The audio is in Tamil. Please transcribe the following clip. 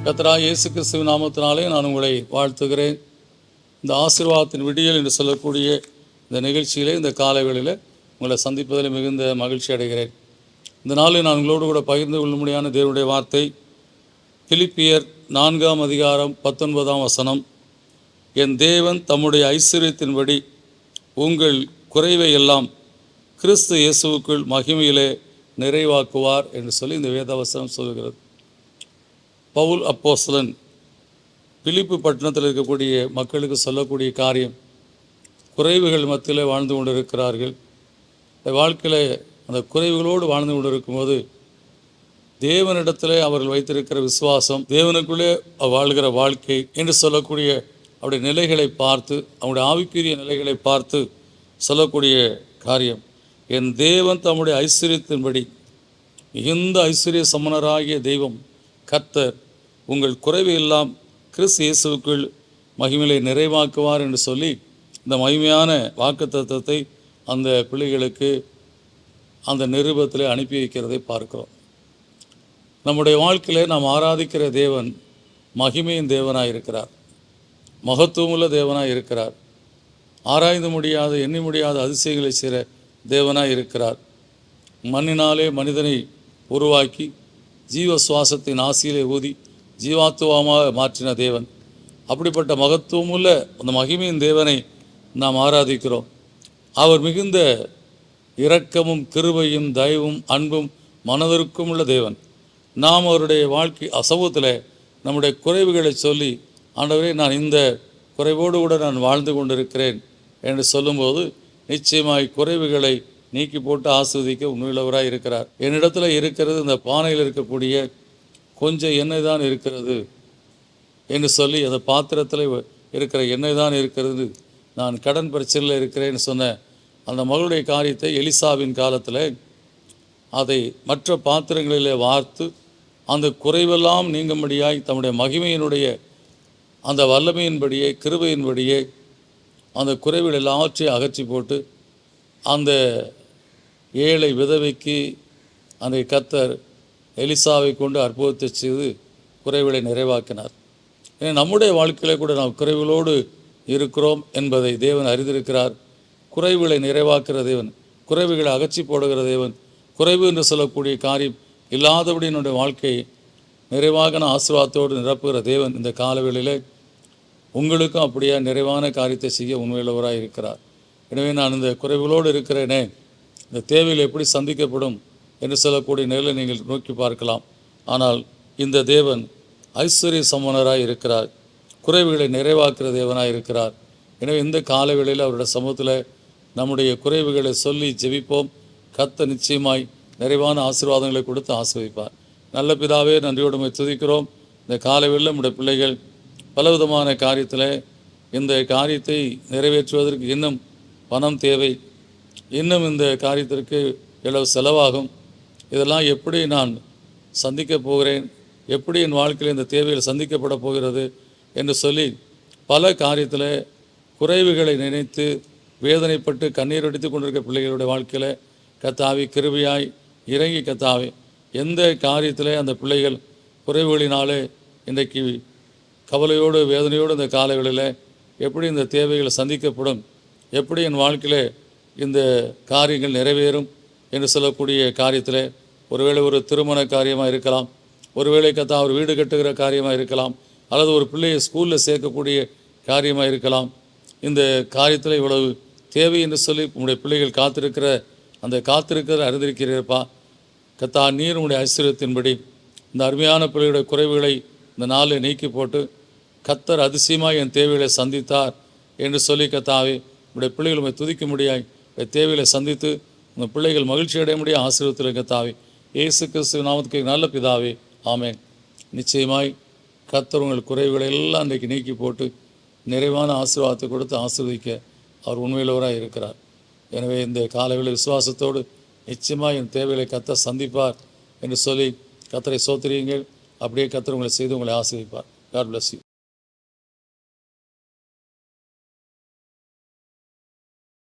கர்த்தராகிய இயேசு கிறிஸ்துவின் நாமத்தினாலே நான் உங்களை வாழ்த்துகிறேன். இந்த ஆசீர்வாதத்தின் விடியல் என்று சொல்லக்கூடிய இந்த நிகழ்ச்சியிலே, இந்த காலைவேளையில் உங்களை சந்திப்பதில் மிகுந்த மகிழ்ச்சி அடைகிறேன். இந்த நாளில் நான் உங்களோடு கூட பகிர்ந்து கொள்ளும்படியான தேவனுடைய வார்த்தை பிலிப்பியர் 4ஆம் அதிகாரம் 19ஆம் வசனம். என் தேவன் தம்முடைய ஐஸ்வரியத்தின்படி உங்கள் குறைவை எல்லாம் கிறிஸ்து இயேசுவுக்குள் மகிமையிலே நிறைவாக்குவார் என்று சொல்லி இந்த வேதவசனம் சொல்கிறது. பவுல் அப்போஸ்தலன் பிலிப்பு பட்டணத்தில் இருக்கக்கூடிய மக்களுக்கு சொல்லக்கூடிய காரியம், குறைவுகள் மத்தியில் வாழ்ந்து கொண்டிருக்கிறார்கள். வாழ்க்கையில் அந்த குறைவுகளோடு வாழ்ந்து கொண்டிருக்கும்போது தேவனிடத்தில் அவர்கள் வைத்திருக்கிற விசுவாசம், தேவனுக்குள்ளே வாழ்கிற வாழ்க்கை என்று சொல்லக்கூடிய அவருடைய நிலைகளை பார்த்து, அவருடைய ஆவிக்குரிய நிலைகளை பார்த்து சொல்லக்கூடிய காரியம், என் தேவன் தம்முடைய ஐஸ்வரியத்தின்படி மிகுந்த ஐஸ்வர்ய சமணராகிய தெய்வம் கர்த்தர் உங்கள் குறைவை எல்லாம் கிறிஸ்து இயேசுவுக்குள் மகிமையை நிறைவாக்குவார் என்று சொல்லி இந்த மகிமையான வாக்குத்தத்தத்தை அந்த பிள்ளைகளுக்கு அந்த நிருபத்தில் அனுப்பி வைக்கிறதை பார்க்கிறோம். நம்முடைய வாழ்க்கையில் நாம் ஆராதிக்கிற தேவன் மகிமையின் தேவனாக இருக்கிறார், மகத்துவமுள்ள தேவனாக இருக்கிறார், ஆராய்ந்து முடியாத எண்ணி முடியாத அதிசயங்களை செய்கிற தேவனாக இருக்கிறார். மண்ணினாலே மனிதனை உருவாக்கி ஜீவ சுவாசத்தின் ஆசியிலே ஊதி ஜீவாத்துவமாக மாற்றின தேவன். அப்படிப்பட்ட மகத்துவமுள்ள அந்த மகிமையின் தேவனை நாம் ஆராதிக்கிறோம். அவர் மிகுந்த இரக்கமும் கிருபையும் தயவும் அன்பும் மனதிற்கும் உள்ள தேவன். நாம் அவருடைய வாழ்க்கை அசமூகத்தில் நம்முடைய குறைவுகளை சொல்லி, ஆண்டவரே நான் இந்த குறைவோடு கூட நான் வாழ்ந்து கொண்டிருக்கிறேன் என்று சொல்லும்போது நிச்சயமாய் குறைவுகளை நீக்கி போட்டு ஆஸ்வதிக்க உண்மையுள்ளவராக இருக்கிறார். என்னிடத்தில் இருக்கிறது இந்த பானையில் இருக்கக்கூடிய கொஞ்சம் எண்ணெய் தான் இருக்கிறது என்று சொல்லி, அந்த பாத்திரத்தில் இருக்கிற எண்ணெய் தான் இருக்கிறது, நான் கடன் பிரச்சனையில் இருக்கிறேன்னு சொன்ன அந்த மகளுடைய காரியத்தை எலிசாவின் காலத்தில் அதை மற்ற பாத்திரங்களிலே வார்த்து அந்த குறைவெல்லாம் நீங்கும்படியாய் தம்முடைய மகிமையினுடைய அந்த வல்லமையின்படியே கிருபையின்படியே அந்த குறைவுகள் எல்லாவற்றையும் அகற்றி போட்டு அந்த ஏழை விதவைக்கு அந்த கர்த்தர் எலிசாவை கொண்டு அற்புதத்தை செய்து குறைவுகளை நிறைவாக்கினார். ஏன்னா நம்முடைய வாழ்க்கையில் கூட நாம் குறைவுகளோடு இருக்கிறோம் என்பதை தேவன் அறிந்திருக்கிறார். குறைவுகளை நிறைவாக்குற தேவன், குறைவுகளை அகற்றி போடுகிற தேவன், குறைவு என்று சொல்லக்கூடிய காரியம் இல்லாதபடி என்னுடைய வாழ்க்கையை நிறைவாக ஆசீர்வாதத்தோடு நிரப்புகிற தேவன் இந்த காலவேளையில் உங்களுக்கும் அப்படியே நிறைவான காரியத்தை செய்ய உண்மையுள்ளவராக இருக்கிறார். எனவே நான் இந்த குறைவுகளோடு இருக்கிறேனே, இந்த தேவையில் எப்படி சந்திக்கப்படும் என்று சொல்லக்கூடிய நிலையை நீங்கள் நோக்கி பார்க்கலாம். ஆனால் இந்த தேவன் ஐஸ்வர்ய சமணராக இருக்கிறார், குறைவுகளை நிறைவாக்குற தேவனாக இருக்கிறார். எனவே இந்த காலவேளையில் அவருடைய சமூகத்தில் நம்முடைய குறைவுகளை சொல்லி ஜெபிப்போம். கர்த்தர் நிச்சயமாய் நிறைவான ஆசீர்வாதங்களை கொடுத்து ஆசீர்வதிப்பார். நல்ல பிதாவே, நன்றியோடு துதிக்கிறோம். இந்த காலவேளையில் நம்முடைய பிள்ளைகள் பலவிதமான காரியத்தில் இந்த காரியத்தை நிறைவேற்றுவதற்கு இன்னும் பணம் தேவை, இன்னும் இந்த காரியத்திற்கு எவ்வளவு செலவாகும், இதெல்லாம் எப்படி நான் சந்திக்கப் போகிறேன், எப்படி என் வாழ்க்கையில் இந்த தேவைகள் சந்திக்கப்பட போகிறது என்று சொல்லி பல காரியத்தில் குறைவுகளை நினைத்து வேதனைப்பட்டு கண்ணீர் அடித்து கொண்டிருக்க பிள்ளைகளுடைய வாழ்க்கையில் கர்த்தாவே கிருபையாய் இறங்கி கர்த்தாவே எந்த காரியத்தில் அந்த பிள்ளைகள் குறைவுகளினாலே இன்றைக்கு கவலையோடு வேதனையோடு இந்த காலங்களில் எப்படி இந்த தேவைகள் சந்திக்கப்படும், எப்படி என் வாழ்க்கையில் இந்த காரியங்கள் நிறைவேறும் என்று சொல்லக்கூடிய காரியத்தில் ஒருவேளை ஒரு திருமண காரியமாக இருக்கலாம், ஒருவேளை ஒரு வீடு கட்டுகிற காரியமாக இருக்கலாம், அல்லது ஒரு பிள்ளையை ஸ்கூலில் சேர்க்கக்கூடிய காரியமாக இருக்கலாம். இந்த காரியத்தில் இவ்வளவு தேவை என்று சொல்லி உங்களுடைய பிள்ளைகள் காத்திருக்கிற அறிந்திருக்கிறீர்ப்பா. நீர் உங்களுடைய ஐஸ்வர்யத்தின்படி இந்த அருமையான பிள்ளைகளுடைய குறைவுகளை இந்த நாளில் நீக்கி போட்டு கர்த்தர் அதிசயமாக என் தேவைகளை சந்தித்தார் என்று சொல்லி கர்த்தாவே உங்களுடைய பிள்ளைகள் உண்மை துதிக்க முடியாய் தேவைகளை சந்தித்து உங்கள் பிள்ளைகள் மகிழ்ச்சி அடைய முடிய ஆசீர்வதித்திருக்க கர்த்தாவே, இயேசு கிறிஸ்து நாமத்துக்கு நல்ல பிதாவே, ஆமேன். நிச்சயமாய் கர்த்தர் உங்கள் குறைவுகளை எல்லாம் இன்றைக்கு நீக்கி போட்டு நிறைவான ஆசீர்வாதத்தை கொடுத்து ஆசீர்வதிக்க அவர் உண்மையுள்ளவராக இருக்கிறார். எனவே இந்த காலையில் விசுவாசத்தோடு நிச்சயமாக என் தேவைகளை கர்த்தர் சந்திப்பார் என்று சொல்லி கர்த்தரை சோத்திரியுங்கள். அப்படியே கர்த்தர் உங்களை செய்து உங்களை ஆசீர்வதிப்பார். God bless you.